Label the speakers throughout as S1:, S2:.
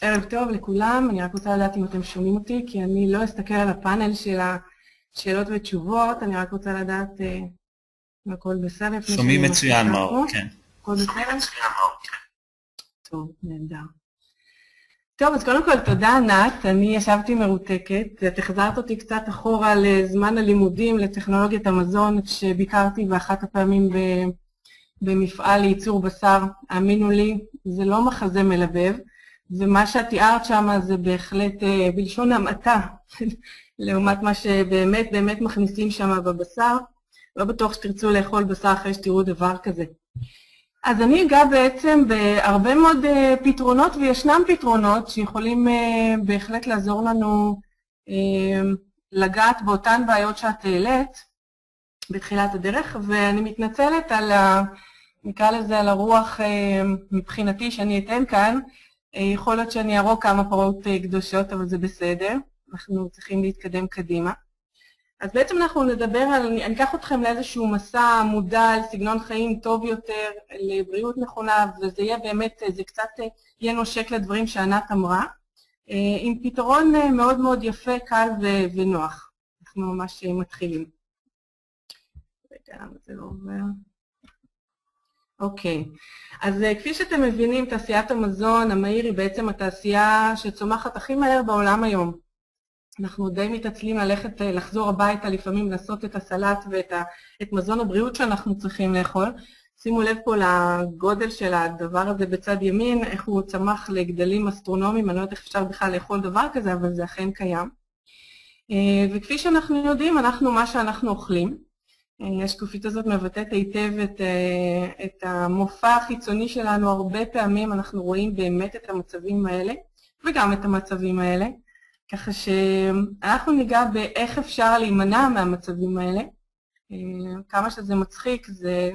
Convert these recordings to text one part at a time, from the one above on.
S1: ערב טוב לכולם, אני רק רוצה לדעת אם אתם שומעים אותי, כי אני לא אסתכל על הפאנל של השאלות ותשובות, אני רק רוצה לדעת אם הכל בסדר.
S2: שומעים מצוין מאור, כן.
S1: הכל בסדר? טוב, נהדר. טוב, אז קודם כל תודה ענת, אני ישבתי מרותקת, את החזרת אותי קצת אחורה לזמן הלימודים לטכנולוגיית המזון, כשביקרתי באחת הפעמים במפעל לייצור בשר, האמינו לי, זה לא מחזה מלבב, ומה שאת תיארת שם זה בהחלט בלשון המעטה, לעומת מה שבאמת באמת מכניסים שם בבשר, לא בטוח שתרצו לאכול בשר אחרי שתראו דבר כזה. אז אני אגע בעצם בהרבה מאוד פתרונות, וישנם פתרונות שיכולים בהחלט לעזור לנו לגעת באותן בעיות שאת העלית בתחילת הדרך, ואני מתנצלת על, נקרא לזה, על הרוח מבחינתי שאני אתן כאן. יכול להיות שאני ארוג כמה פרות קדושות, אבל זה בסדר, אנחנו צריכים להתקדם קדימה. אז בעצם אנחנו נדבר על, אני אקח אתכם לאיזשהו מסע מודע על סגנון חיים טוב יותר, לבריאות נכונה, וזה יהיה באמת, זה קצת יהיה נושק לדברים שענת אמרה, עם פתרון מאוד מאוד יפה, קל ונוח. אנחנו ממש מתחילים. רגע, זה לא עובר. אוקיי, אז כפי שאתם מבינים, תעשיית המזון המהיר היא בעצם התעשייה שצומחת הכי מהר בעולם היום. אנחנו די מתעצלים לחזור הביתה, לפעמים לעשות את הסלט ואת מזון הבריאות שאנחנו צריכים לאכול. שימו לב פה לגודל של הדבר הזה בצד ימין, איך הוא צמח לגדלים אסטרונומיים, אני לא יודעת איך אפשר בכלל לאכול דבר כזה, אבל זה אכן קיים. וכפי שאנחנו יודעים, אנחנו מה שאנחנו אוכלים. השקופית הזאת מבטאת היטב את המופע החיצוני שלנו, הרבה פעמים אנחנו רואים באמת את המצבים האלה, וגם את המצבים האלה. ככה שאנחנו ניגע באיך אפשר להימנע מהמצבים האלה. כמה שזה מצחיק, זה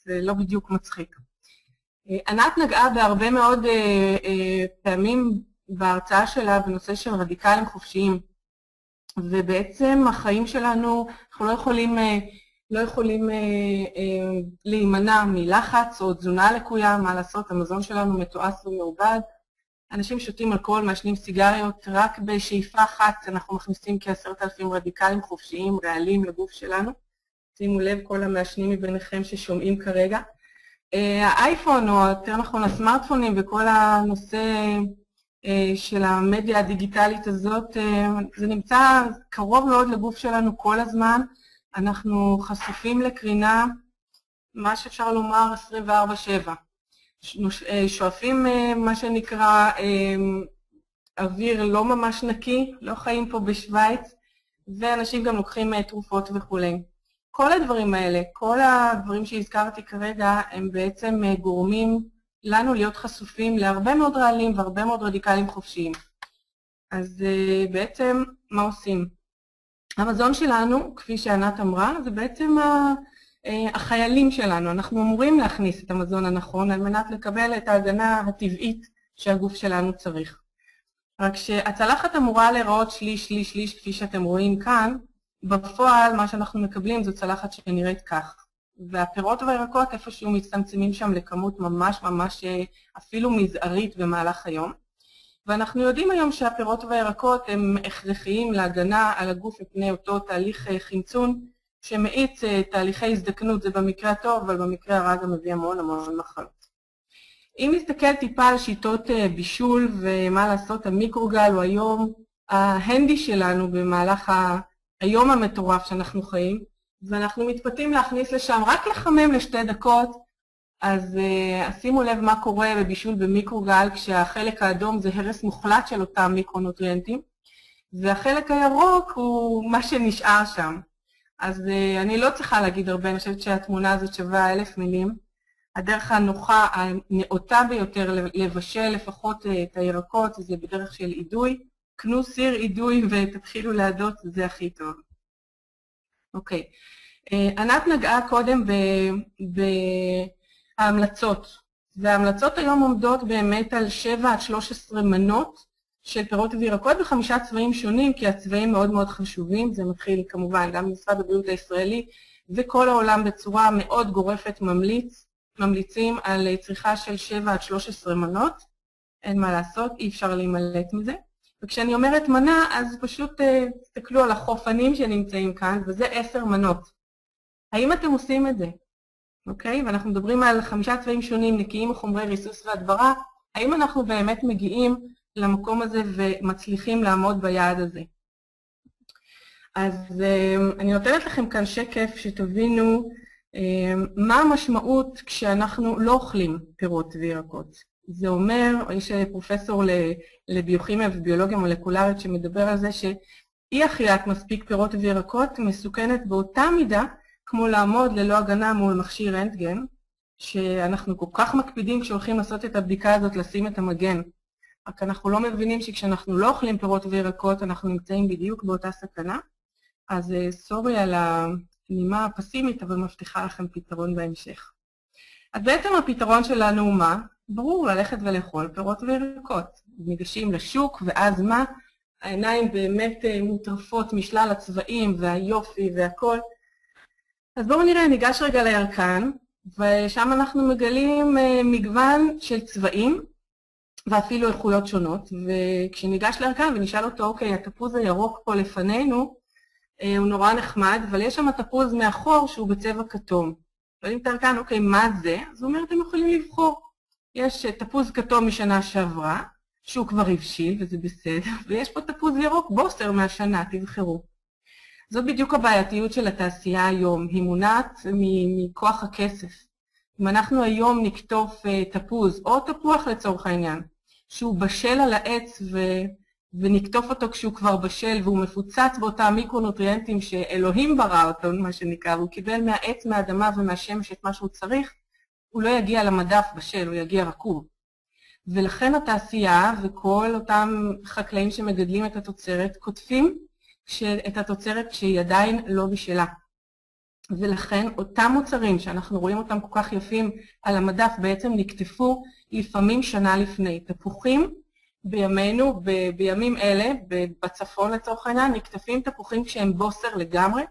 S1: לא בדיוק מצחיק. ענת נגעה בהרבה מאוד פעמים בהרצאה שלה בנושא של רדיקלים חופשיים. ובעצם החיים שלנו, אנחנו לא יכולים להימנע מלחץ או תזונה לקויה, מה לעשות, המזון שלנו מתועש ומעובד. אנשים שותים אלכוהול, מעשנים סיגריות, רק בשאיפה אחת אנחנו מכניסים כ10,000 רדיקלים חופשיים, ריאליים לגוף שלנו. שימו לב כל המעשנים מביניכם ששומעים כרגע. האייפון, או יותר נכון הסמארטפונים וכל הנושא של המדיה הדיגיטלית הזאת, זה נמצא קרוב מאוד לגוף שלנו כל הזמן. אנחנו חשופים לקרינה, מה שאפשר לומר 24/7. שואפים מה שנקרא אוויר לא ממש נקי, לא חיים פה בשוויץ, ואנשים גם לוקחים תרופות וכו'. כל הדברים האלה, כל הדברים שהזכרתי כרגע, הם בעצם גורמים לנו להיות חשופים להרבה מאוד רעלים והרבה מאוד רדיקלים חופשיים. אז בעצם מה עושים? המזון שלנו, כפי שענת אמרה, זה בעצם החיילים שלנו. אנחנו אמורים להכניס את המזון הנכון על מנת לקבל את ההגנה הטבעית שהגוף שלנו צריך. רק שהצלחת אמורה להיראות שליש, כפי שאתם רואים כאן, בפועל מה שאנחנו מקבלים זו צלחת שנראית כך. והפירות והירקות איפשהו מצטמצמים שם לכמות ממש אפילו מזערית במהלך היום. ואנחנו יודעים היום שהפירות והירקות הם הכרחיים להגנה על הגוף מפני אותו תהליך חמצון, שמאיץ תהליכי הזדקנות, זה במקרה הטוב, אבל במקרה הרע גם מביא המון מחלות. אם נסתכל טיפה על שיטות בישול ומה לעשות, המיקרוגל הוא היום ההנדי שלנו במהלך היום המטורף שאנחנו חיים, ואנחנו מתפתים להכניס לשם רק לחמם ל2 דקות, אז שימו לב מה קורה בבישול במיקרוגל, כשהחלק האדום זה הרס מוחלט של אותם מיקרונוטריאנטים, והחלק הירוק הוא מה שנשאר שם. אז אני לא צריכה להגיד הרבה, אני חושבת שהתמונה הזאת שווה 1000 מילים. הדרך הנוחה, הנאותה ביותר לבשל לפחות את הירקות, זה בדרך של אידוי. קנו סיר אידוי ותתחילו להדות, זה הכי טוב. אוקיי. ענת נגעה קודם בהמלצות, וההמלצות היום עומדות באמת על 7-13 מנות, של פירות וירקות ב5 צבעים שונים, כי הצבעים מאוד חשובים. זה מתחיל כמובן גם במשרד הבריאות הישראלי, וכל העולם בצורה מאוד גורפת ממליצים על צריכה של 7-13 מנות. אין מה לעשות, אי אפשר להימלט מזה. וכשאני אומרת מנה, אז פשוט תסתכלו על החופנים שנמצאים כאן, וזה 10 מנות. האם אתם עושים את זה? אוקיי? ואנחנו מדברים על 5 צבעים שונים, נקיים מחומרי ריסוס והדברה. האם אנחנו באמת מגיעים למקום הזה ומצליחים לעמוד ביעד הזה? אז אני נותנת לכם כאן שקף שתבינו מה המשמעות כשאנחנו לא אוכלים פירות וירקות. זה אומר, יש פרופסור לביוכימיה וביולוגיה מולקולרית שמדבר על זה שאי אכילת מספיק פירות וירקות מסוכנת באותה מידה כמו לעמוד ללא הגנה מול מכשיר רנטגן, שאנחנו כל כך מקפידים כשהולכים לעשות את הבדיקה הזאת לשים את המגן. רק אנחנו לא מבינים שכשאנחנו לא אוכלים פירות וירקות אנחנו נמצאים בדיוק באותה סכנה. אז סורי על הנימה הפסימית, אבל מבטיחה לכם פתרון בהמשך. אז בעצם הפתרון שלנו הוא מה? ברור, ללכת ולאכול פירות וירקות. ניגשים לשוק, ואז מה? העיניים באמת מוטרפות משלל הצבעים והיופי והכל. אז בואו נראה, ניגש רגע לירקן, ושם אנחנו מגלים מגוון של צבעים, ואפילו איכויות שונות. וכשניגש לירקן ונשאל אותו, אוקיי, התפוז הירוק פה לפנינו, הוא נורא נחמד, אבל יש שם תפוז מאחור שהוא בצבע כתום. שואלים את הירקן, אוקיי, מה זה? אז הוא אומר, אתם יכולים לבחור. יש תפוז כתום משנה שעברה, שהוא כבר הבשיל, וזה בסדר, ויש פה תפוז ירוק בוסר מהשנה, תבחרו. זאת בדיוק הבעייתיות של התעשייה היום, היא מונעת מכוח הכסף. אם אנחנו היום נקטוף תפוז, או תפוח לצורך העניין, שהוא בשל על העץ ונקטוף אותו כשהוא כבר בשל, והוא מפוצץ באותם מיקרונוטריאנטים שאלוהים ברא אותו, מה שנקרא, והוא קיבל מהעץ, מהאדמה ומהשמש את מה שהוא צריך, הוא לא יגיע למדף בשל, הוא יגיע רקוב. ולכן התעשייה וכל אותם חקלאים שמגדלים את התוצרת, כותבים את התוצרת כשהיא עדיין לא בשלה. ולכן אותם מוצרים שאנחנו רואים אותם כל כך יפים על המדף בעצם נקטפו לפעמים שנה לפני. תפוחים בימינו, בימים אלה, בצפון לצורך העניין, נקטפים תפוחים כשהם בוסר לגמרי,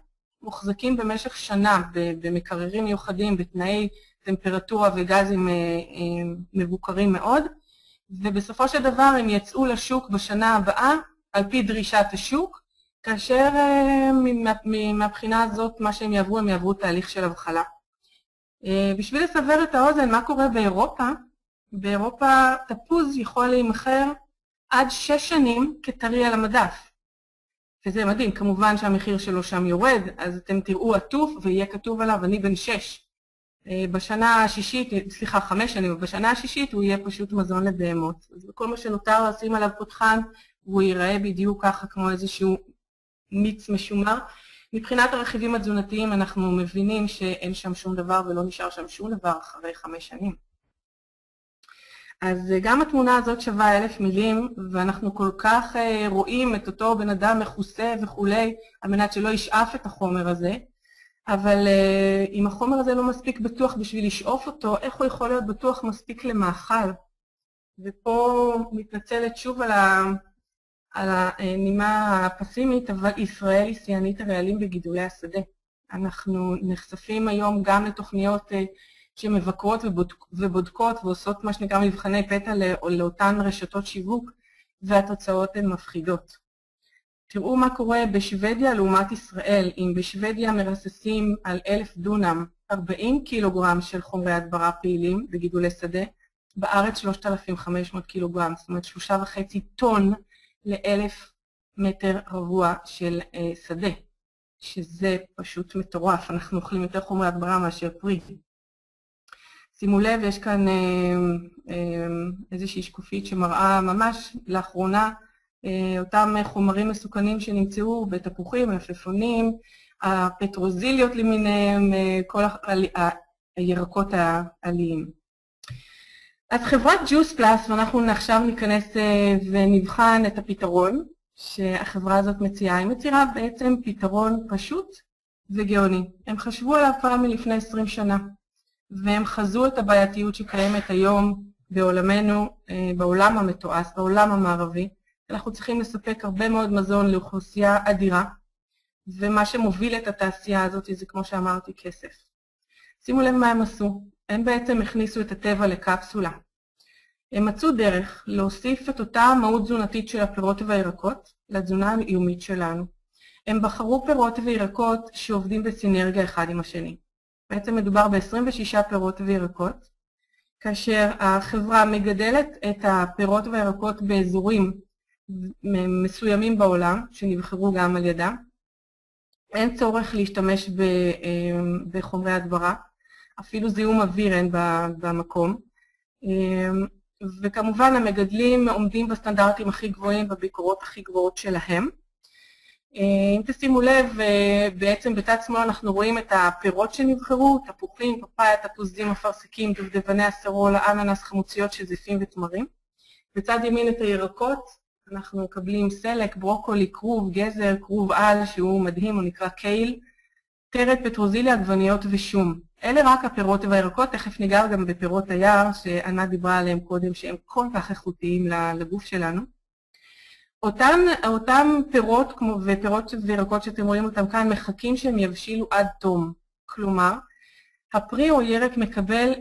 S1: מוחזקים במשך שנה במקררים מיוחדים, בתנאי טמפרטורה וגזים מבוקרים מאוד, ובסופו של דבר הם יצאו לשוק בשנה הבאה על פי דרישת השוק, כאשר מהבחינה הזאת מה שהם יעברו, הם יעברו תהליך של הבחלה. בשביל לסבר את האוזן, מה קורה באירופה? באירופה תפוז יכול להימכר עד 6 שנים כטרי על המדף. וזה מדהים, כמובן שהמחיר שלו שם יורד, אז אתם תראו עטוף ויהיה כתוב עליו, אני בן 6. בשנה השישית, סליחה, 5 שנים, בשנה השישית הוא יהיה פשוט מזון לבהמות. אז כל מה שנותר לשים עליו פותחן, הוא ייראה בדיוק ככה כמו איזשהו מיץ משומר. מבחינת הרכיבים התזונתיים אנחנו מבינים שאין שם שום דבר ולא נשאר שם שום דבר אחרי 5 שנים. אז גם התמונה הזאת שווה 1000 מילים, ואנחנו כל כך רואים את אותו בן אדם מכוסה וכולי, על מנת שלא ישאף את החומר הזה, אבל אם החומר הזה לא מספיק בטוח בשביל לשאוף אותו, איך הוא יכול להיות בטוח מספיק למאכל? ופה מתנצלת שוב על הנימה הפסימית, אבל ישראל היא שיאנית הרעלים בגידולי השדה. אנחנו נחשפים היום גם לתוכניות שמבקרות ובודקות ועושות מה שנקרא מבחני פתע לאותן רשתות שיווק, והתוצאות הן מפחידות. תראו מה קורה בשוודיה לעומת ישראל. אם בשוודיה מרססים על 1000 דונם 40 קילוגרם של חומרי הדברה פעילים בגידולי שדה, בארץ 3,500 קילוגרם, זאת אומרת 3.5 טון ל-1000 מטר רבוע של שדה, שזה פשוט מטורף, אנחנו אוכלים יותר חומרי הדברה מאשר פרי. שימו לב, יש כאן איזושהי שקופית שמראה ממש לאחרונה אותם חומרים מסוכנים שנמצאו בתפוחים, מלפפונים, הפטרוזיליות למיניהם, כל הירקות העליים. אז חברת ג'וס פלאס, ואנחנו עכשיו ניכנס ונבחן את הפתרון שהחברה הזאת מציעה. היא מציעה בעצם פתרון פשוט וגאוני. הם חשבו עליו פעם מלפני 20 שנה. והם חזו את הבעייתיות שקיימת היום בעולמנו, בעולם המתועש, בעולם המערבי. אנחנו צריכים לספק הרבה מאוד מזון לאוכלוסייה אדירה, ומה שמוביל את התעשייה הזאת זה, כמו שאמרתי, כסף. שימו לב מה הם עשו. הם בעצם הכניסו את הטבע לקפסולה. הם מצאו דרך להוסיף את אותה מהות תזונתית של הפירות והירקות לתזונה היומית שלנו. הם בחרו פירות וירקות שעובדים בסינרגיה אחד עם השני. בעצם מדובר ב-26 פירות וירקות, כאשר החברה מגדלת את הפירות והירקות באזורים מסוימים בעולם, שנבחרו גם על ידם. אין צורך להשתמש בחומרי הדברה, אפילו זיהום אוויר אין במקום. וכמובן המגדלים עומדים בסטנדרטים הכי גבוהים, בביקורות הכי גבוהות שלהם. אם תשימו לב, בעצם בצד שמאל אנחנו רואים את הפירות שנבחרו, תפוחים, פפאיה, תפוזים, אפרסקים, דובדבני הסרול, אננס, חמוציות, שזיפים ותמרים. בצד ימין את הירקות, אנחנו מקבלים סלק, ברוקולי, כרוב, גזר, כרוב על, שהוא מדהים, הוא נקרא קייל, טרת, פטרוזיליה, עגבניות ושום. אלה רק הפירות והירקות, תכף ניגע גם בפירות היער, שענת דיברה עליהם קודם, שהם כל כך איכותיים לגוף שלנו. אותם פירות ופירות וירקות שאתם רואים אותם כאן, מחכים שהם יבשילו עד תום. כלומר, הפרי או ירק מקבל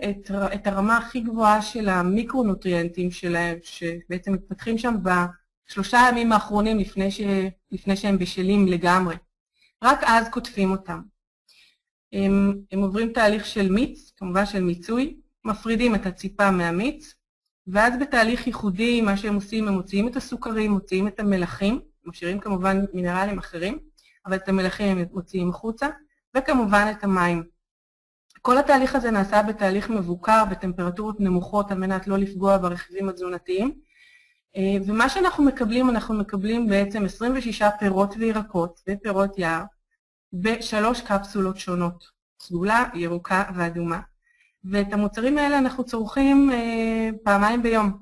S1: את הרמה הכי גבוהה של המיקרונוטריאנטים שלהם, שבעצם מתפתחים שם ב3 ימים האחרונים לפני שהם בשלים לגמרי. רק אז כותבים אותם. הם עוברים תהליך של מיץ, כמובן של מיצוי, מפרידים את הציפה מהמיץ, ואז בתהליך ייחודי, מה שהם עושים, הם מוציאים את הסוכרים, מוציאים את המלחים, משאירים כמובן מינרלים אחרים, אבל את המלחים הם מוציאים החוצה, וכמובן את המים. כל התהליך הזה נעשה בתהליך מבוקר, בטמפרטורות נמוכות, על מנת לא לפגוע ברכיבים התזונתיים, ומה שאנחנו מקבלים בעצם 26 פירות וירקות ופירות יער, ב3 קפסולות שונות, סגולה, ירוקה ואדומה. ואת המוצרים האלה אנחנו צורכים פעמיים ביום.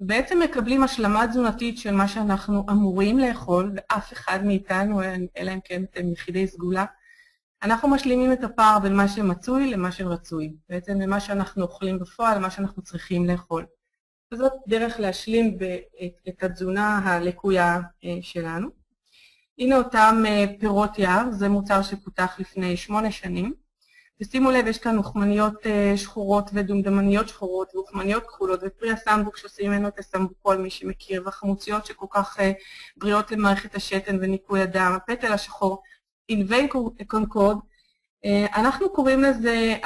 S1: בעצם מקבלים השלמה תזונתית של מה שאנחנו אמורים לאכול, ואף אחד מאיתנו, אלא אם כן אתם יחידי סגולה, אנחנו משלימים את הפער בין מה שמצוי למה שרצוי. בעצם למה שאנחנו אוכלים בפועל, למה שאנחנו צריכים לאכול. וזאת דרך להשלים את התזונה הלקויה שלנו. הנה אותם פירות יער, זה מוצר שפותח לפני 8 שנים. ושימו לב, יש כאן אוכמניות שחורות ודומדמניות שחורות ואוכמניות כחולות ופרי הסמבוק שעושים ממנו את הסמבוקול, מי שמכיר, והחמוציות שכל כך בריאות למערכת השתן וניקוי הדם, הפטל השחור, ענבי קונקורד. אנחנו קוראים לזה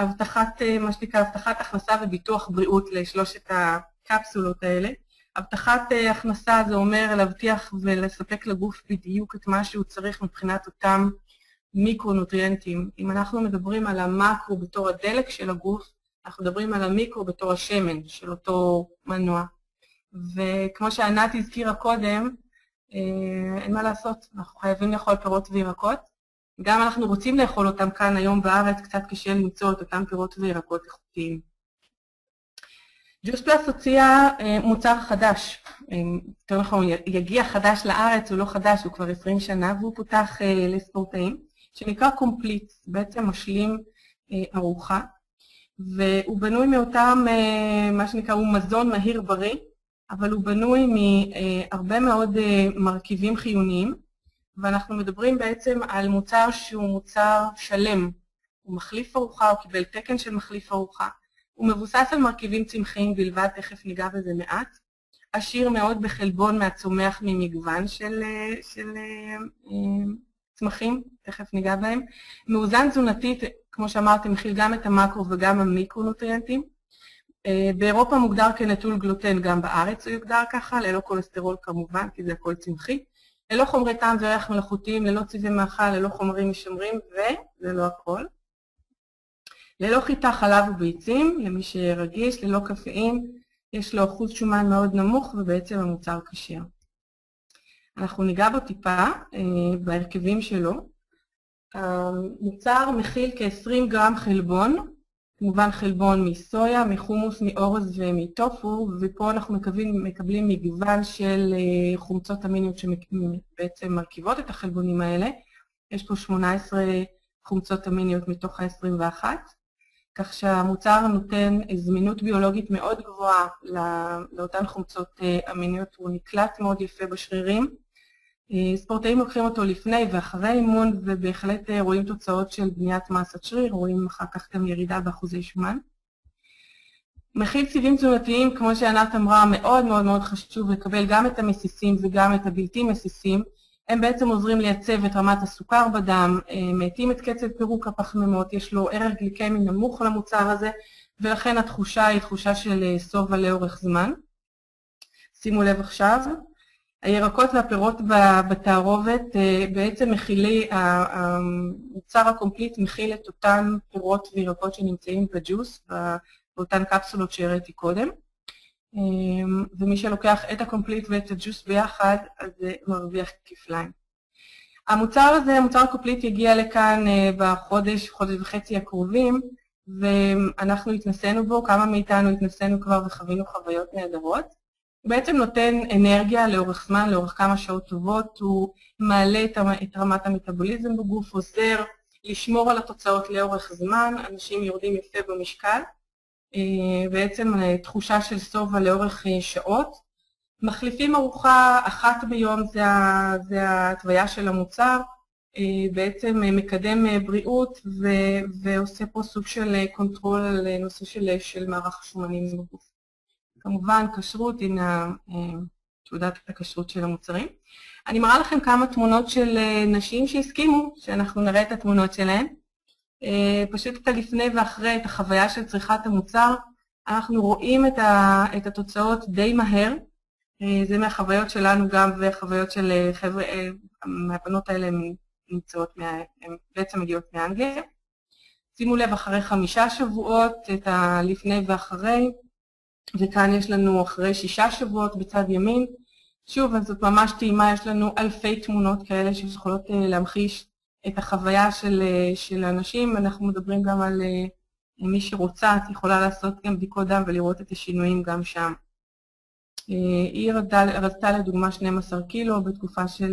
S1: מה שנקרא הבטחת הכנסה וביטוח בריאות לשלושת הקפסולות האלה. הבטחת הכנסה זה אומר להבטיח ולספק לגוף בדיוק את מה שהוא צריך מבחינת אותם מיקרונוטריאנטים. אם אנחנו מדברים על המקרו בתור הדלק של הגוף, אנחנו מדברים על המיקרו בתור השמן של אותו מנוע. וכמו שענת הזכירה קודם, אין מה לעשות, אנחנו חייבים לאכול פירות וירקות. גם אנחנו רוצים לאכול אותם כאן היום בארץ, קצת קשה למצוא את אותם פירות וירקות איכותיים. ג'וס פלאס הוציאה מוצר חדש, יותר נכון, יגיע חדש לארץ, הוא לא חדש, הוא כבר 20 שנה, והוא פותח לספורטאים, שנקרא קומפליט, בעצם משלים ארוחה, והוא בנוי מאותם, מה שנקרא, הוא מזון מהיר בריא, אבל הוא בנוי מהרבה מאוד מרכיבים חיוניים, ואנחנו מדברים בעצם על מוצר שהוא מוצר שלם, הוא מחליף ארוחה, הוא קיבל תקן של מחליף ארוחה, הוא מבוסס על מרכיבים צמחיים בלבד, תכף ניגע בזה מעט, עשיר מאוד בחלבון מהצומח ממגוון של צמחים, תכף ניגע בהם, מאוזן תזונתית, כמו שאמרתי, מכיל גם את המקרו וגם המיקרונוטריאנטים, באירופה מוגדר כנטול גלוטן, גם בארץ הוא יוגדר ככה, ללא כולסטרול כמובן, כי זה הכל צמחי, ללא חומרי טעם וריח מלאכותיים, ללא צבעי מאכל, ללא חומרים משמרים, וזה לא הכל. ללא חיטה, חלב וביצים, למי שרגיש, ללא קפאין, יש לו אחוז שומן מאוד נמוך ובעצם המוצר כשר. אנחנו ניגע בו טיפה בהרכבים שלו. המוצר מכיל כ-20 גרם חלבון, כמובן חלבון מסויה, מחומוס, מאורז ומטופו, ופה אנחנו מקבלים מגוון של חומצות אמיניות שבעצם מרכיבות את החלבונים האלה. יש פה 18 חומצות אמיניות מתוך ה-21, כך שהמוצר נותן זמינות ביולוגית מאוד גבוהה לאותן חומצות אמיניות, הוא נקלט מאוד יפה בשרירים. ספורטאים לוקחים אותו לפני ואחרי אימון, ובהחלט רואים תוצאות של בניית מסת שריר, רואים אחר כך גם ירידה באחוזי שומן. מכיל סיבים תזונתיים, כמו שענת אמרה, מאוד מאוד מאוד חשוב לקבל גם את המסיסים וגם את הבלתי מסיסים. הם בעצם עוזרים לייצב את רמת הסוכר בדם, מאטים את קצב פירוק הפחמימות, יש לו ערך גליקמי נמוך למוצר הזה, ולכן התחושה היא תחושה של שובע לאורך זמן. שימו לב עכשיו, הירקות והפירות בתערובת בעצם מכילי, המוצר הקומפליט מכיל את אותן פירות וירקות שנמצאים בג'וס, באותן קפסולות שהראיתי קודם. ומי שלוקח את הקומפליט ואת הג'וס ביחד, אז זה מרוויח כפליים. המוצר הזה, המוצר הקומפליט, יגיע לכאן בחודש, חודש וחצי הקרובים, ואנחנו התנסינו בו, כמה מאיתנו התנסינו כבר וחווינו חוויות נהדרות. הוא בעצם נותן אנרגיה לאורך זמן, לאורך כמה שעות טובות, הוא מעלה את רמת המטאבוליזם בגוף, עוזר לשמור על התוצאות לאורך זמן, אנשים יורדים יפה במשקל, בעצם תחושה של שובע לאורך שעות. מחליפים ארוחה אחת ביום, זה ההתוויה של המוצר, בעצם מקדם בריאות ועושה פה סוג של קונטרול על נושא של מערך השומנים בגוף. כמובן, כשרות, הנה תעודת הכשרות של המוצרים. אני מראה לכם כמה תמונות של נשים שהסכימו, שאנחנו נראה את התמונות שלהן. פשוט את הלפני ואחרי, את החוויה של צריכת המוצר, אנחנו רואים את התוצאות די מהר. זה מהחוויות שלנו גם, וחוויות של חבר'ה, מהבנות האלה הן בעצם מגיעות מאנגליה. שימו לב, אחרי 5 שבועות, את הלפני ואחרי, וכאן יש לנו אחרי 6 שבועות בצד ימין. שוב, אז זאת ממש טעימה, יש לנו אלפי תמונות כאלה שיכולות להמחיש את החוויה של האנשים. אנחנו מדברים גם על מי שרוצה, את יכולה לעשות גם בדיקות דם ולראות את השינויים גם שם. היא רזתה לדוגמה 12 קילו בתקופה של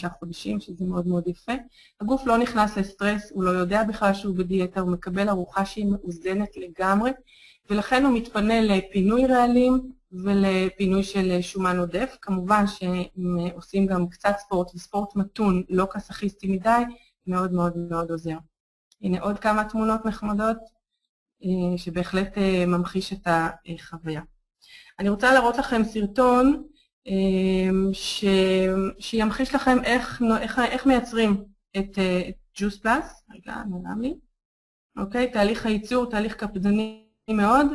S1: 4-5 חודשים, שזה מאוד מאוד יפה. הגוף לא נכנס לסטרס, הוא לא יודע בכלל שהוא בדיאטה, הוא מקבל ארוחה שהיא מאוזנת לגמרי, ולכן הוא מתפנה לפינוי רעלים ולפינוי של שומן עודף. כמובן שאם עושים גם קצת ספורט, וספורט מתון, לא קסאכיסטי מדי, מאוד מאוד מאוד עוזר. הנה עוד כמה תמונות נחמדות שבהחלט ממחיש את החוויה. אני רוצה להראות לכם סרטון שימחיש לכם איך מייצרים את ג'וס פלאס. רגע, נעלם לי. אוקיי, תהליך הייצור, תהליך קפדני מאוד.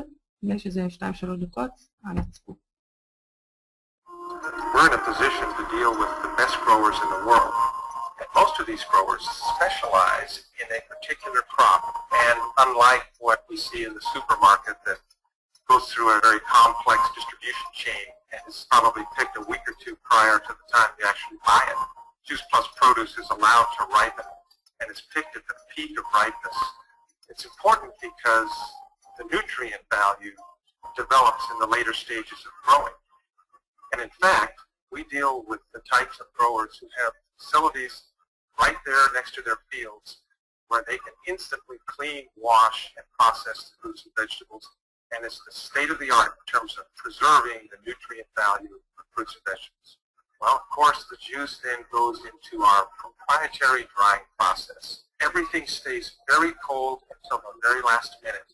S1: נראה שזה 2-3 דקות. נצפו.
S3: We're in a position to deal with the best growers in the world. And most of these growers specialize in a particular crop. And unlike what we see in the supermarket that goes through a very complex distribution chain and is probably picked a week or two prior to the time you actually buy it, Juice Plus produce is allowed to ripen and is picked at the peak of ripeness. It's important because the nutrient value develops in the later stages of growing. And in fact, we deal with the types of growers who have facilities right there next to their fields where they can instantly clean, wash, and process the fruits and vegetables. And it's the state of the art in terms of preserving the nutrient value of fruits and vegetables. Well, of course, the juice then goes into our proprietary drying process. Everything stays very cold until the very last minute,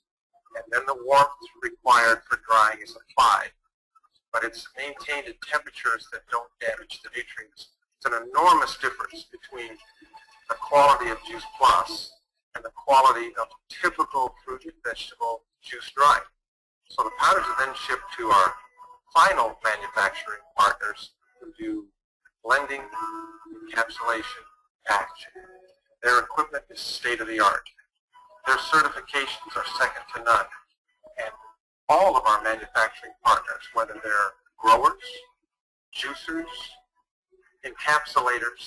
S3: and then the warmth required for drying is applied. But it's maintained at temperatures that don't damage the nutrients. It's an enormous difference between the quality of Juice Plus and the quality of typical fruit and vegetable juice drying. So the powders are then shipped to our final manufacturing partners who do blending, encapsulation, packaging. Their equipment is state-of-the-art. Their certifications are second to none. And all of our manufacturing partners, whether they're growers, juicers, encapsulators,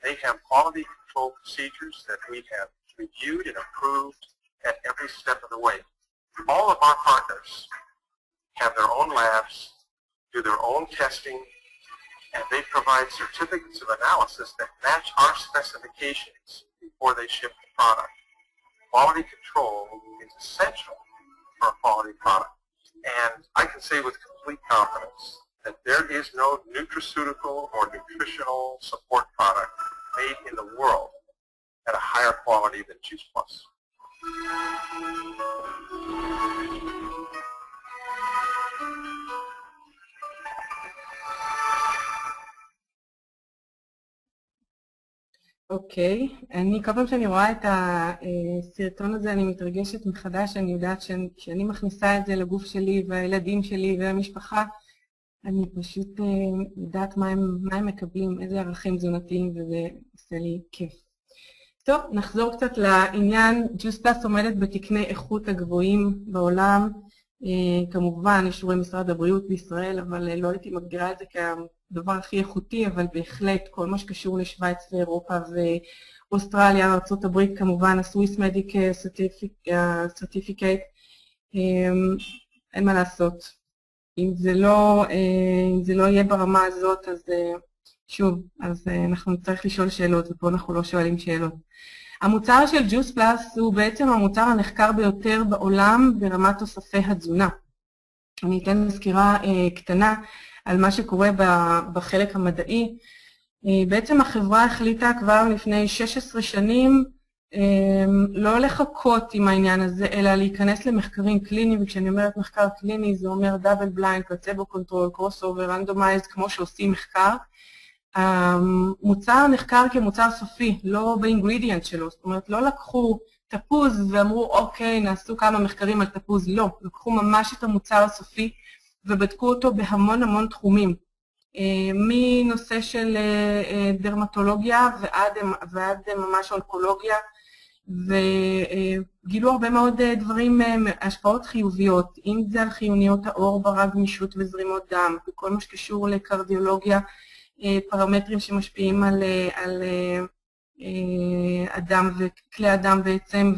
S3: they have quality control procedures that we have reviewed and approved at every step of the way. All of our partners have their own labs, do their own testing, and they provide certificates of analysis that match our specifications before they ship the product. Quality control is essential for a quality product. And I can say with complete confidence that there is no nutraceutical or nutritional support product made in the world at a higher quality than Juice Plus.
S1: אוקיי, אני כל פעם שאני רואה את הסרטון הזה אני מתרגשת מחדש, אני יודעת שאני מכניסה את זה לגוף שלי והילדים שלי והמשפחה, אני פשוט יודעת מה הם מקבלים, איזה ערכים תזונתיים, וזה עושה לי כיף. טוב, נחזור קצת לעניין. Juice Plus עומדת בתקני איכות הגבוהים בעולם, כמובן אישורי משרד הבריאות בישראל, אבל לא הייתי מגדירה את זה כדבר הכי איכותי, אבל בהחלט כל מה שקשור לשוויץ ואירופה ואוסטרליה, ארצות הברית כמובן, ה-Swiss Medic Certificate, אין מה לעשות. אם זה לא יהיה ברמה הזאת, אז שוב, אז אנחנו נצטרך לשאול שאלות, ופה אנחנו לא שואלים שאלות. המוצר של Juice Plus הוא בעצם המוצר הנחקר ביותר בעולם ברמת תוספי התזונה. אני אתן סקירה קטנה על מה שקורה בחלק המדעי. בעצם החברה החליטה כבר לפני 16 שנים לא לחכות עם העניין הזה, אלא להיכנס למחקרים קליניים, וכשאני אומרת מחקר קליני זה אומר דאבל בליינד, פלצבו קונטרול, קרוס אובר, רנדומייזד, כמו שעושים מחקר. המוצר נחקר כמוצר סופי, לא באינגרידיאנט שלו, זאת אומרת לא לקחו תפוז ואמרו אוקיי נעשו כמה מחקרים על תפוז, לא, לקחו ממש את המוצר הסופי ובדקו אותו בהמון תחומים, מנושא של דרמטולוגיה ועד ממש אונקולוגיה, וגילו הרבה מאוד דברים, השפעות חיוביות, אם זה על חיוניות העור, ברק, גמישות וזרימות דם, וכל מה שקשור לקרדיולוגיה, פרמטרים שמשפיעים על אדם וכלי אדם בעצם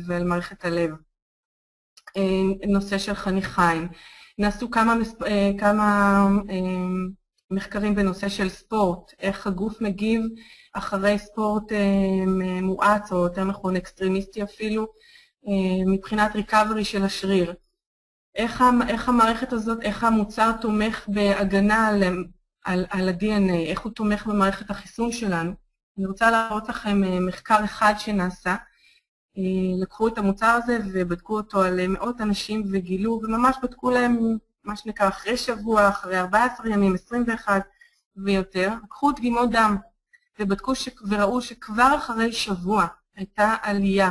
S1: ועל מערכת הלב. נושא של חניכיים. נעשו כמה מחקרים בנושא של ספורט, איך הגוף מגיב אחרי ספורט מואץ, או יותר נכון אקסטרימיסטי אפילו, מבחינת ריקאברי של השריר. איך המערכת הזאת, איך המוצר תומך בהגנה על ה-DNA, איך הוא תומך במערכת החיסון שלנו. אני רוצה להראות לכם מחקר אחד שנעשה. לקחו את המוצר הזה ובדקו אותו על מאות אנשים וגילו, וממש בדקו להם מה שנקרא אחרי שבוע, אחרי 14 ימים, 21 ויותר. לקחו דגימות דם ובדקו וראו שכבר אחרי שבוע הייתה עלייה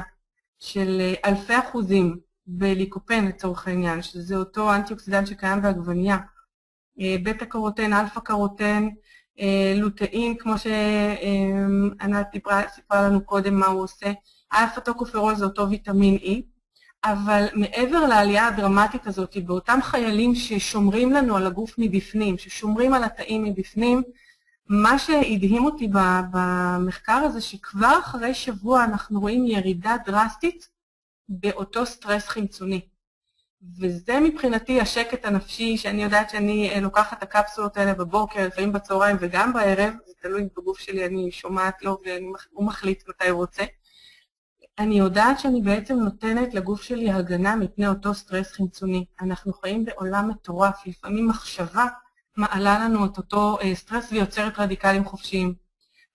S1: של אלפי אחוזים בליקופן לצורך העניין, שזה אותו אנטי-אוקסידנט שקיים בעגבנייה. בטא קרוטן, אלפא קרוטן, לוטאין, כמו שענת סיפרה לנו קודם מה הוא עושה. אלפא טוקופרול זה אותו ויטמין E, אבל מעבר לעלייה הדרמטית הזאת, באותם חיילים ששומרים לנו על הגוף מבפנים, ששומרים על התאים מבפנים, מה שהדהים אותי במחקר הזה, שכבר אחרי שבוע אנחנו רואים ירידה דרסטית באותו סטרס חמצוני. וזה מבחינתי השקט הנפשי, שאני יודעת שאני לוקחת את הקפסולות האלה בבוקר, לפעמים בצהריים וגם בערב, זה תלוי בגוף שלי, אני שומעת לו והוא מחליט מתי הוא רוצה. אני יודעת שאני בעצם נותנת לגוף שלי הגנה מפני אותו סטרס חמצוני. אנחנו חיים בעולם מטורף, לפעמים מחשבה מעלה לנו את אותו סטרס ויוצרת רדיקלים חופשיים.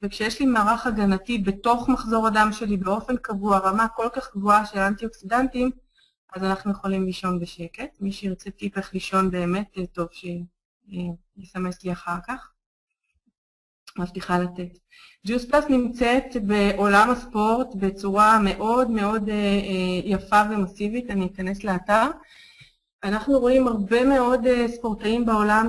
S1: וכשיש לי מערך הגנתי בתוך מחזור הדם שלי באופן קבוע, רמה כל כך גבוהה של אנטי-אוקסידנטים, אז אנחנו יכולים לישון בשקט. מי שירצה טיפ איך לישון באמת, טוב שיסמס לי אחר כך. מבטיחה לתת. Juice Plus נמצאת בעולם הספורט בצורה מאוד יפה ומסיבית, אני אכנס לאתר. אנחנו רואים הרבה מאוד ספורטאים בעולם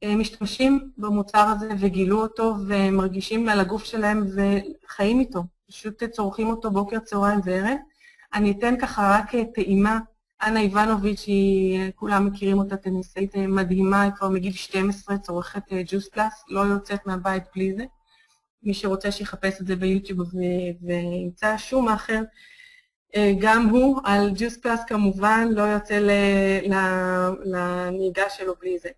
S1: שמשתמשים במוצר הזה וגילו אותו ומרגישים על הגוף שלהם וחיים איתו. פשוט צורכים אותו בוקר, צהריים וערב. אני אתן ככה רק טעימה. אנה איבנוביץ', כולם מכירים אותה, טניסאית מדהימה, היא כבר מגיל 12, צורכת Juice Plus, לא יוצאת מהבית בלי זה. מי שרוצה שיחפש את זה ביוטיוב וימצא שום אחר, גם הוא על Juice Plus כמובן, לא יוצא לנהיגה שלו בלי זה.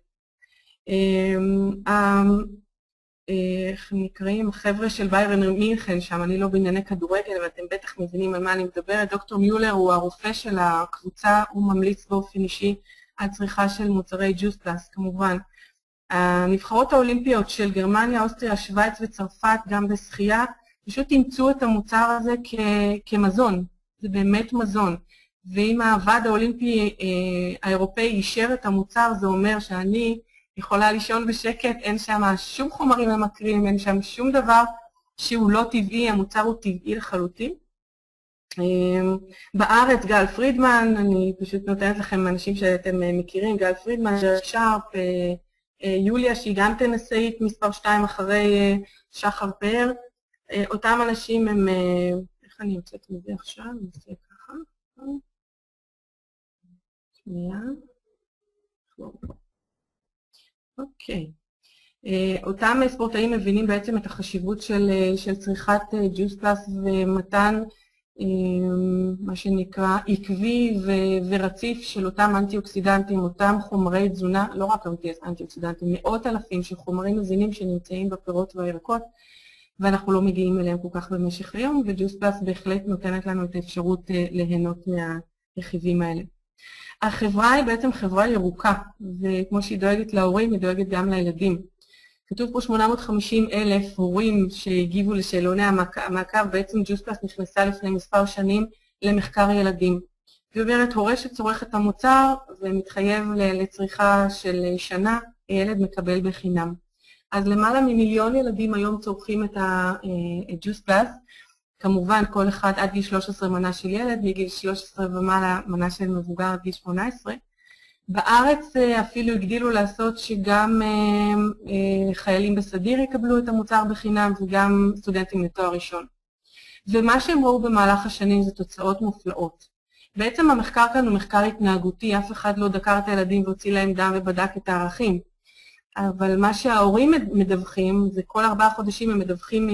S1: איך נקראים? החבר'ה של ביירן מינכן שם, אני לא בענייני כדורגל, אבל אתם בטח מבינים על מה אני מדברת. דוקטור מיולר הוא הרופא של הקבוצה, הוא ממליץ באופן אישי על צריכה של מוצרי Juice Plus, כמובן. הנבחרות האולימפיות של גרמניה, אוסטריה, שוויץ וצרפת, גם בשחייה, פשוט אימצו את המוצר הזה כמזון, זה באמת מזון. ואם הוועד האולימפי האירופאי אישר את המוצר, זה אומר שאני יכולה לישון בשקט, אין שם שום חומרים ממכרים, אין שם שום דבר שהוא לא טבעי, המוצר הוא טבעי לחלוטין. בארץ גל פרידמן, אני פשוט נותנת לכם אנשים שאתם מכירים, גל פרידמן, דרק שרפ, יוליה שהיא גם תנסאית מספר 2 אחרי שחר פאר. אותם אנשים הם, איך אני יוצאת מזה עכשיו? אני אעשה ככה. שנייה. אוקיי. אותם ספורטאים מבינים בעצם את החשיבות של צריכת ג'וס פלאס ומתן מה שנקרא עקבי ורציף של אותם אנטי-אוקסידנטים, אותם חומרי תזונה, לא רק אנטי-אוקסידנטים, מאות אלפים של חומרים מזינים שנמצאים בפירות והירקות, ואנחנו לא מגיעים אליהם כל כך במשך היום, וג'וס פלאס בהחלט נותנת לנו את האפשרות ליהנות מהרכיבים האלה. החברה היא בעצם חברה ירוקה, וכמו שהיא דואגת להורים, היא דואגת גם לילדים. כתוב פה 850,000 הורים שהגיבו לשאלוני המעקב, בעצם ג'וס פלאס נכנסה לפני מספר שנים למחקר ילדים. היא אומרת, הורה שצורך את המוצר ומתחייב לצריכה של שנה, הילד מקבל בחינם. אז למעלה ממיליון ילדים היום צורכים את ג'וס פלאס, כמובן כל אחד עד גיל 13 מנה של ילד, מגיל 13 ומעלה מנה של מבוגר עד גיל 18. בארץ אפילו הגדילו לעשות שגם חיילים בסדיר יקבלו את המוצר בחינם וגם סטודנטים לתואר ראשון. ומה שהם ראו במהלך השנים זה תוצאות מופלאות. בעצם המחקר כאן הוא מחקר התנהגותי, אף אחד לא דקר את הילדים והוציא להם דם ובדק את הערכים. אבל מה שההורים מדווחים, זה כל 4 חודשים הם מדווחים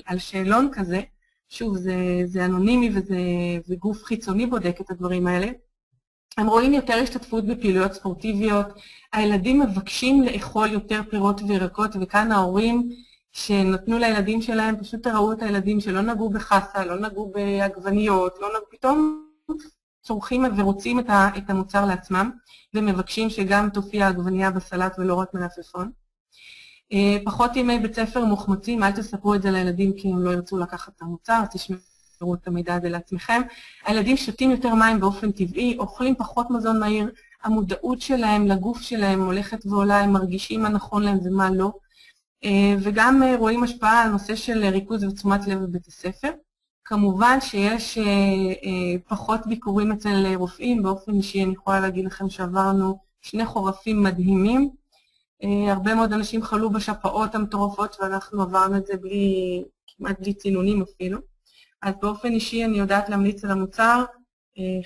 S1: על שאלון כזה, שוב זה אנונימי וזה גוף חיצוני בודק את הדברים האלה, הם רואים יותר השתתפות בפעילויות ספורטיביות, הילדים מבקשים לאכול יותר פירות וירקות, וכאן ההורים שנתנו לילדים שלהם, פשוט ראו את הילדים שלא נגעו בחסה, לא נגעו בעגבניות, פתאום צורכים ורוצים את המוצר לעצמם, ומבקשים שגם תופיע עגבנייה בסלט ולא רק מלפפון. פחות ימי בית ספר מוחמצים, אל תספרו את זה לילדים כי הם לא ירצו לקחת את המוצר, תשמרו את המידע הזה לעצמכם. הילדים שותים יותר מים באופן טבעי, אוכלים פחות מזון מהיר, המודעות שלהם לגוף שלהם הולכת ועולה, הם מרגישים מה נכון להם ומה לא. וגם רואים השפעה על נושא של ריכוז ותשומת לב בבית הספר. כמובן שיש פחות ביקורים אצל רופאים, באופן אישי אני יכולה להגיד לכם שעברנו 2 חורפים מדהימים. הרבה מאוד אנשים חלו בשפעות המטורפות ואנחנו עברנו את זה כמעט בלי צינונים אפילו. אז באופן אישי אני יודעת להמליץ על המוצר,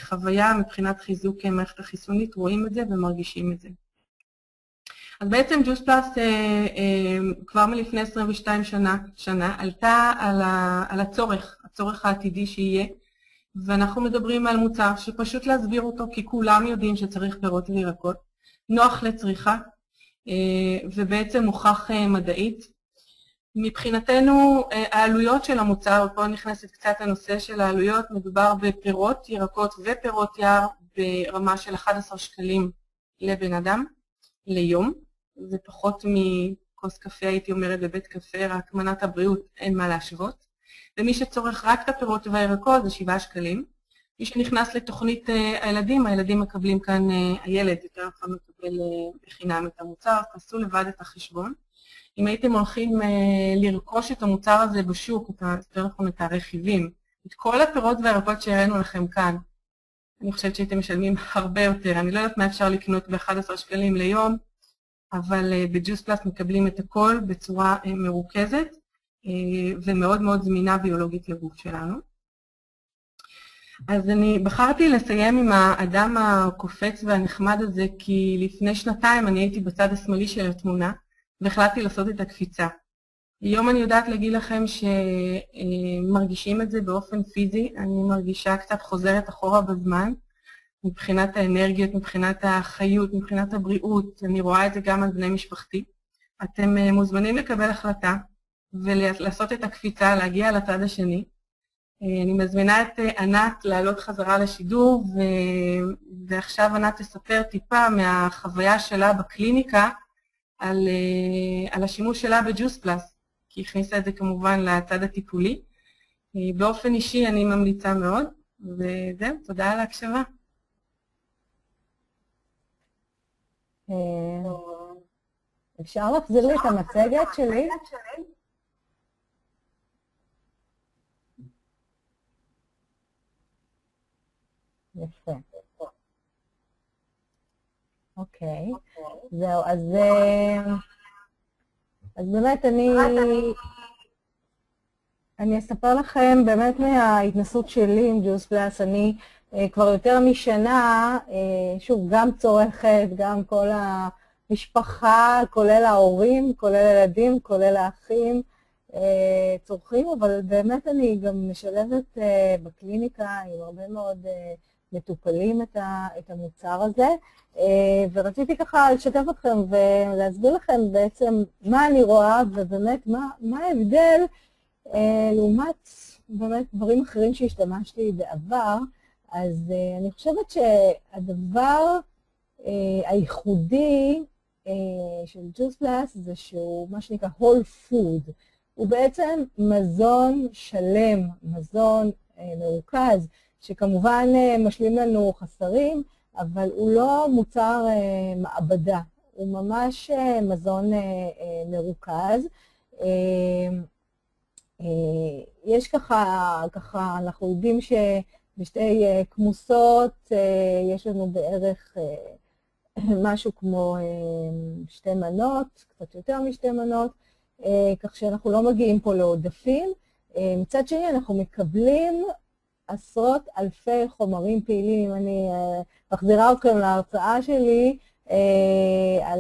S1: חוויה מבחינת חיזוק מערכת החיסונית, רואים את זה ומרגישים את זה. אז בעצם ג'וס פלאס כבר מלפני 22 שנה עלתה על הצורך העתידי שיהיה, ואנחנו מדברים על מוצר שפשוט להסביר אותו כי כולם יודעים שצריך פירות וירקות, נוח לצריכה ובעצם מוכח מדעית. מבחינתנו העלויות של המוצר, ופה נכנסת קצת הנושא של העלויות, מדובר בפירות, ירקות ופירות יער ברמה של 11 שקלים לבן אדם ליום. זה פחות מכוס קפה, הייתי אומרת, בבית קפה, רק מנת הבריאות, אין מה להשוות. ומי שצורך רק את הפירות והירקות זה 7 שקלים. מי שנכנס לתוכנית הילדים מקבלים כאן, הילד יותר נכון מקבל בחינם את המוצר, תעשו לבד את החשבון. אם הייתם הולכים לרכוש את המוצר הזה בשוק, יותר נכון את הרכיבים, את כל הפירות והירקות שהראינו לכם כאן, אני חושבת שהייתם משלמים הרבה יותר. אני לא יודעת מה אפשר לקנות ב-11 שקלים ליום, אבל בג'וס פלאס מקבלים את הכל בצורה מרוכזת ומאוד מאוד זמינה ביולוגית לגוף שלנו. אז אני בחרתי לסיים עם האדם הקופץ והנחמד הזה, כי לפני 2 אני הייתי בצד השמאלי של התמונה, והחלטתי לעשות את הקפיצה. היום אני יודעת להגיד לכם שמרגישים את זה באופן פיזי, אני מרגישה קצת חוזרת אחורה בזמן, מבחינת האנרגיות, מבחינת החיות, מבחינת הבריאות, אני רואה את זה גם על בני משפחתי. אתם מוזמנים לקבל החלטה ולעשות את הקפיצה, להגיע לצד השני. אני מזמינה את ענת לעלות חזרה לשידור, ועכשיו ענת תספר טיפה מהחוויה שלה בקליניקה על השימוש שלה בג'וס פלאס, כי היא הכניסה את זה כמובן לצד הטיפולי. באופן אישי אני ממליצה מאוד, וזהו, תודה על ההקשבה.
S4: אפשר להחזיר לי את המצגת שלי? יפה. אוקיי. זהו, אז באמת אני אספר לכם באמת מההתנסות שלי עם ג'וס פלאס. אני כבר יותר משנה, שוב, גם צורכת, גם כל המשפחה, כולל ההורים, כולל הילדים, כולל האחים, צורכים, אבל באמת אני גם משלבת בקליניקה עם הרבה מאוד מטופלים את המוצר הזה, ורציתי ככה לשתף אתכם ולהסביר לכם בעצם מה אני רואה, ובאמת מה ההבדל לעומת באמת דברים אחרים שהשתמשתי בעבר. אז אני חושבת שהדבר הייחודי של ג'וס פלאס זה שהוא מה שנקרא whole food. הוא בעצם מזון שלם, מזון מרוכז, שכמובן משלים לנו חסרים, אבל הוא לא מוצר מעבדה, הוא ממש מזון מרוכז. יש ככה אנחנו יודעים שבשתי כמוסות יש לנו בערך משהו כמו 2 מנות, קצת יותר מ2 מנות, כך שאנחנו לא מגיעים פה לעודפים. מצד שני אנחנו מקבלים עשרות אלפי חומרים פעילים. אם אני מחזירה אתכם להרצאה שלי על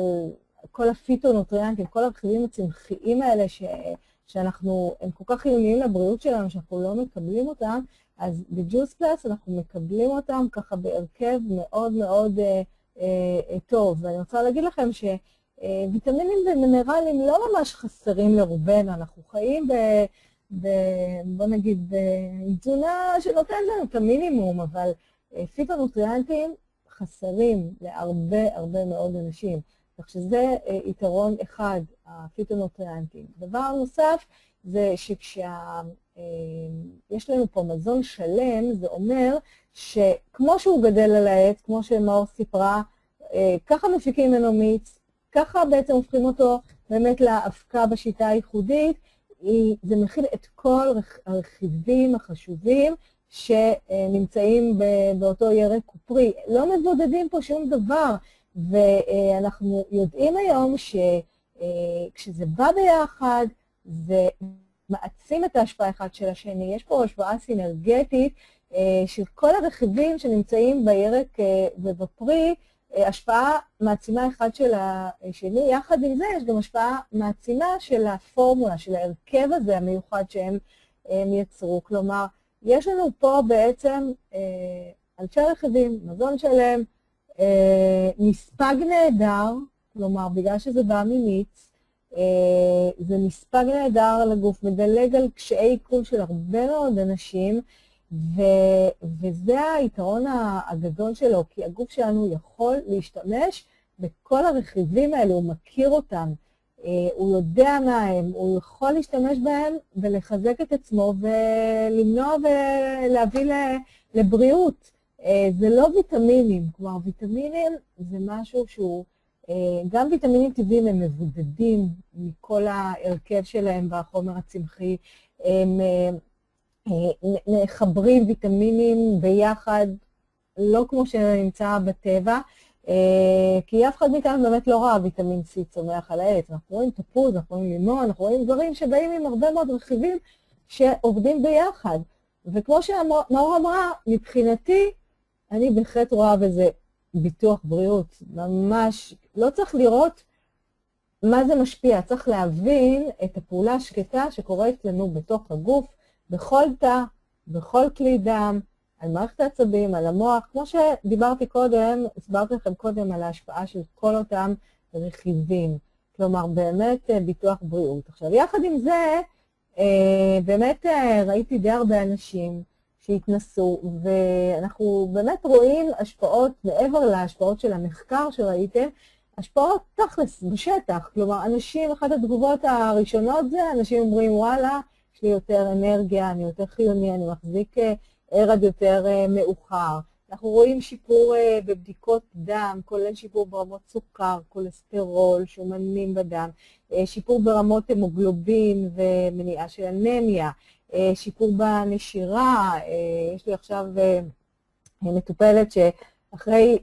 S4: כל הפיטונוטריאנטים, כל הרכיבים הצמחיים האלה הם כל כך חיוניים לבריאות שלנו, שאנחנו לא מקבלים אותם, אז בג'וס פלאס אנחנו מקבלים אותם ככה בהרכב מאוד מאוד טוב. ואני רוצה להגיד לכם שוויטמינים ומינרלים לא ממש חסרים לרובנו, אנחנו חיים בוא נגיד, בתזונה שנותנת לנו את המינימום, אבל פיטונוטריאנטים חסרים להרבה מאוד אנשים. כך שזה יתרון אחד, הפיטונוטריאנטים. דבר נוסף זה שכשיש לנו פה מזון שלם, זה אומר שכמו שהוא גדל על העץ, כמו שמאור סיפרה, ככה מפיקים ממנו מיץ, ככה בעצם הופכים אותו באמת להאבקה בשיטה הייחודית. זה מכיל את כל הרכיבים החשובים שנמצאים באותו ירק ופרי. לא מבודדים פה שום דבר, ואנחנו יודעים היום שכשזה בא ביחד, זה מעצים את ההשפעה אחד של השני. יש פה השפעה סינרגטית של כל הרכיבים שנמצאים בירק ובפרי, השפעה מעצימה אחד של השני. יחד עם זה יש גם השפעה מעצימה של הפורמולה, של ההרכב הזה המיוחד שהם יצרו. כלומר, יש לנו פה בעצם אלפי רכיבים, מזון שלם, מספג נהדר, כלומר, בגלל שזה בא ממיץ, זה מספג נהדר לגוף, מדלג על קשיי עיכול של הרבה מאוד אנשים, וזה היתרון הגדול שלו, כי הגוף שלנו יכול להשתמש בכל הרכיבים האלה, הוא מכיר אותם, הוא יודע מה הם, הוא יכול להשתמש בהם ולחזק את עצמו ולמנוע ולהביא לבריאות. זה לא ויטמינים, כלומר ויטמינים זה משהו שהוא, גם ויטמינים טבעיים הם מבודדים מכל ההרכב שלהם בחומר הצמחי, הם מחברים ויטמינים ביחד, לא כמו שנמצא בטבע, כי אף אחד מאיתנו באמת לא ראה ויטמין C צומח על העץ. אנחנו רואים תפוז, אנחנו רואים לימון, אנחנו רואים דברים שבאים עם הרבה מאוד רכיבים שעובדים ביחד. וכמו שמאור אמרה, מבחינתי, אני בהחלט רואה בזה ביטוח בריאות. ממש לא צריך לראות מה זה משפיע, צריך להבין את הפעולה השקטה שקורית לנו בתוך הגוף, בכל תא, בכל כלי דם, על מערכת העצבים, על המוח, כמו שדיברתי קודם, הסברתי לכם קודם על ההשפעה של כל אותם רכיבים. כלומר, באמת ביטוח בריאות. עכשיו, יחד עם זה, באמת ראיתי די הרבה אנשים שהתנסו, ואנחנו באמת רואים השפעות, מעבר להשפעות של המחקר שראיתם, השפעות תכלס בשטח. כלומר, אנשים, אחת התגובות הראשונות זה, אנשים אומרים, וואלה, יש לי יותר אנרגיה, אני יותר חיוני, אני מחזיק ערד יותר מאוחר. אנחנו רואים שיפור בבדיקות דם, כולל שיפור ברמות סוכר, כולסטרול, שומנים בדם, שיפור ברמות המוגלובין ומניעה של אנמיה, שיפור בנשירה. יש לי עכשיו מטופלת שאחרי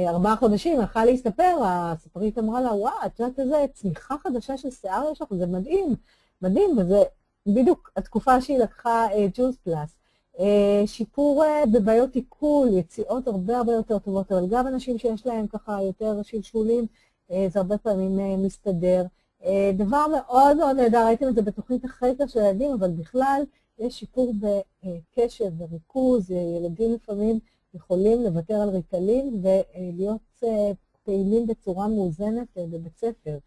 S4: 4 חודשים הלכה להסתפר, הספרית אמרה לה, וואו, את יודעת איזה צמיחה חדשה של שיער יש לך, זה מדהים, מדהים, וזה בדיוק התקופה שהיא לקחה ג'וז פלאס. שיפור בבעיות עיכול, יציאות הרבה יותר טובות, אבל גם אנשים שיש להם ככה יותר שלשולים, זה הרבה פעמים מסתדר. דבר מאוד מאוד נהדר, ראיתם את זה בתוכנית החקר של ילדים, אבל בכלל יש שיפור בקשב וריכוז, ילדים לפעמים יכולים לוותר על ריטלין ולהיות פעילים בצורה מאוזנת בבית ספר.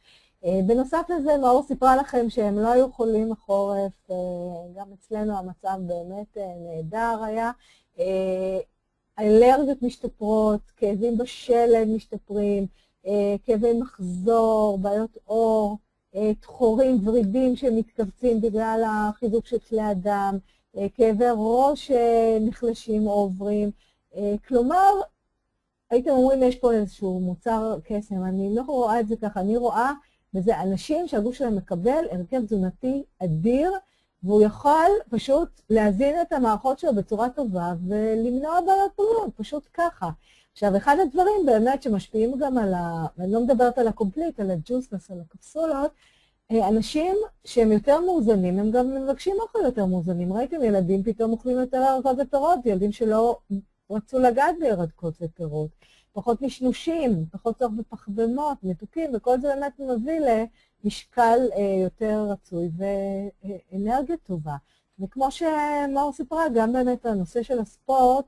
S4: בנוסף לזה, מאור סיפרה לכם שהם לא היו חולים החורף, גם אצלנו המצב באמת נהדר היה. אלרגיות משתפרות, כאבים בשלד משתפרים, כאבי מחזור, בעיות עור, תחורים ורידים שמתכווצים בגלל החיזוק של כלי הדם, כאבי ראש נחלשים או עוברים. כלומר, הייתם אומרים, יש פה איזשהו מוצר קסם, אני לא רואה את זה ככה, אני רואה וזה אנשים שהגוף שלהם מקבל הרכב תזונתי אדיר, והוא יכול פשוט להזין את המערכות שלו בצורה טובה ולמנוע בעיות בריאות, פשוט ככה. עכשיו, אחד הדברים באמת שמשפיעים גם על אני לא מדברת על הקומפליט, על הג'וסנס, על הקפסולות, אנשים שהם יותר מאוזנים, הם גם מבקשים אוכל יותר מאוזנים. ראיתם ילדים פתאום אוכלים יותר ירקות ופירות, ילדים שלא רצו לגעת בירקות ופירות. פחות משנושים, פחות צורך בפחמימות, מתוקים, וכל זה באמת מביא למשקל יותר רצוי ואנרגיה טובה. וכמו שמאור סיפרה, גם באמת הנושא של הספורט,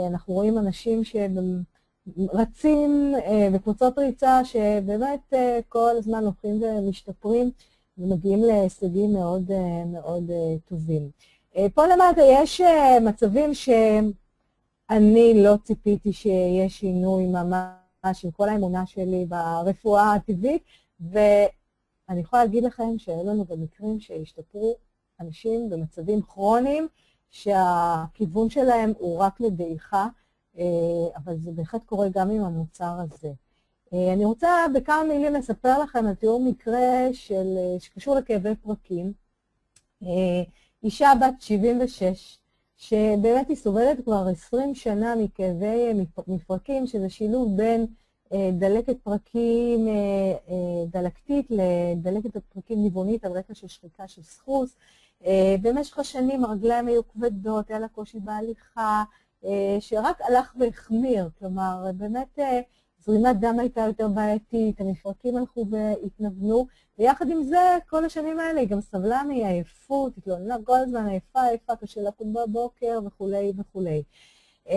S4: אנחנו רואים אנשים שרצים בקבוצות ריצה, שבאמת כל הזמן הולכים ומשתפרים, ומגיעים להישגים מאוד מאוד טובים. פה למטה יש מצבים אני לא ציפיתי שיש שינוי ממש עם כל האמונה שלי ברפואה הטבעית, ואני יכולה להגיד לכם שהיו לנו במקרים שהשתפרו אנשים במצבים כרוניים, שהכיוון שלהם הוא רק לדעיכה, אבל זה בהחלט קורה גם עם המוצר הזה. אני רוצה בכמה מילים לספר לכם על תיאור מקרה שקשור לכאבי פרקים. אישה בת 76, שבאמת היא סובלת כבר 20 שנה מכאבי מפרקים, שזה שילוב בין דלקת פרקים דלקתית לדלקת פרקים ניוונית על רקע של שחיקה של סחוס. במשך השנים הרגליים היו כבדות, היה לה קושי בהליכה, שרק הלך והחמיר, כלומר באמת זרימת דם הייתה יותר בעייתית, המפרקים הלכו והתנוונו, ויחד עם זה, כל השנים האלה היא גם סבלה מעייפות, התלוננה כל הזמן עייפה, קשה לקום בבוקר וכולי וכולי.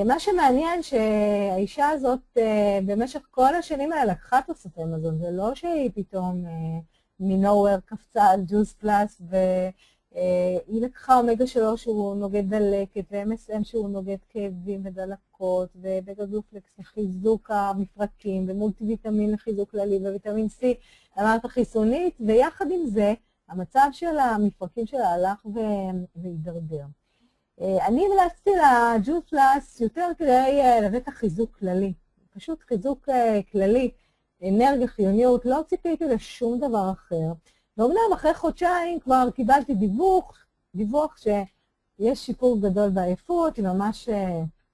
S4: מה שמעניין שהאישה הזאת במשך כל השנים האלה לקחה תוספי מזון, זה לא שהיא פתאום מנוהוור קפצה על ג'וז פלאס, והיא לקחה אומגה 3 שהוא נוגד דלקת, ו-MSM שהוא נוגד כאבים ודלקות, ובגה גלופלקס לחיזוק המפרקים, ומולטי ויטמין לחיזוק כללי, וויטמין C למערכת החיסונית, ויחד עם זה, המצב של המפרקים שלה הלך והידרדר. אני המלצתי לג'וז פלאס יותר כדי לתת חיזוק כללי, פשוט חיזוק כללי, אנרגיה, חיוניות, לא ציפיתי לשום דבר אחר. ואומנם אחרי חודשיים כבר קיבלתי דיווח שיש שיפור גדול בעייפות, היא ממש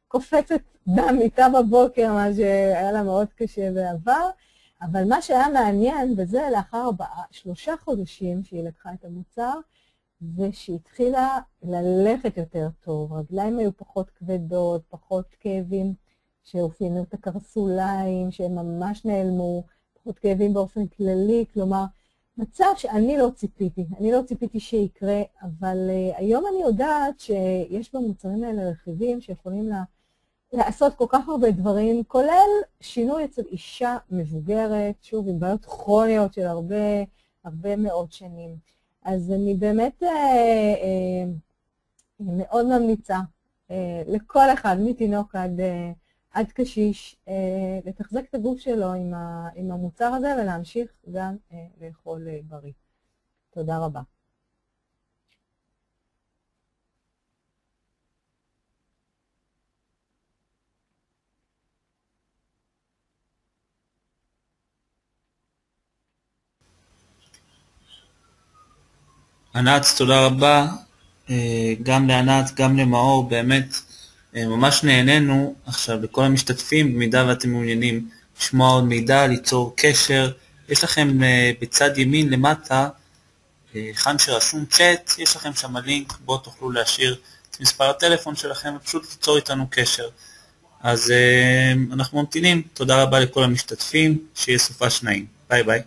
S4: קופצת דם איתה בבוקר, מה שהיה לה מאוד קשה בעבר, אבל מה שהיה מעניין, וזה לאחר 3 חודשים שהיא לקחה את המוצר, ושהתחילה ללכת יותר טוב, רגליים היו פחות כבדות, פחות כאבים שהופינו את הקרסוליים, שהם ממש נעלמו, פחות כאבים באופן כללי, כלומר, מצב שאני לא ציפיתי שיקרה, אבל היום אני יודעת שיש במוצרים האלה רכיבים שיכולים לעשות כל כך הרבה דברים, כולל שינוי אצל אישה מבוגרת, שוב, עם בעיות כרוניות של הרבה מאוד שנים. אז אני באמת מאוד ממליצה לכל אחד, מתינוק עד קשיש, לתחזק את הגוף שלו עם המוצר הזה ולהמשיך גם לאכול בריא. תודה רבה.
S2: ענת, תודה רבה, גם לענת, גם למאור, באמת ממש נהנינו. עכשיו לכל המשתתפים, במידה ואתם מעוניינים לשמוע עוד מידע, ליצור קשר, יש לכם בצד ימין למטה, כאן שרשום צ'אט, יש לכם שם לינק, בו תוכלו להשאיר את מספר הטלפון שלכם ופשוט ליצור איתנו קשר. אז אנחנו ממתינים. תודה רבה לכל המשתתפים, שיהיה סופה שניים. ביי ביי.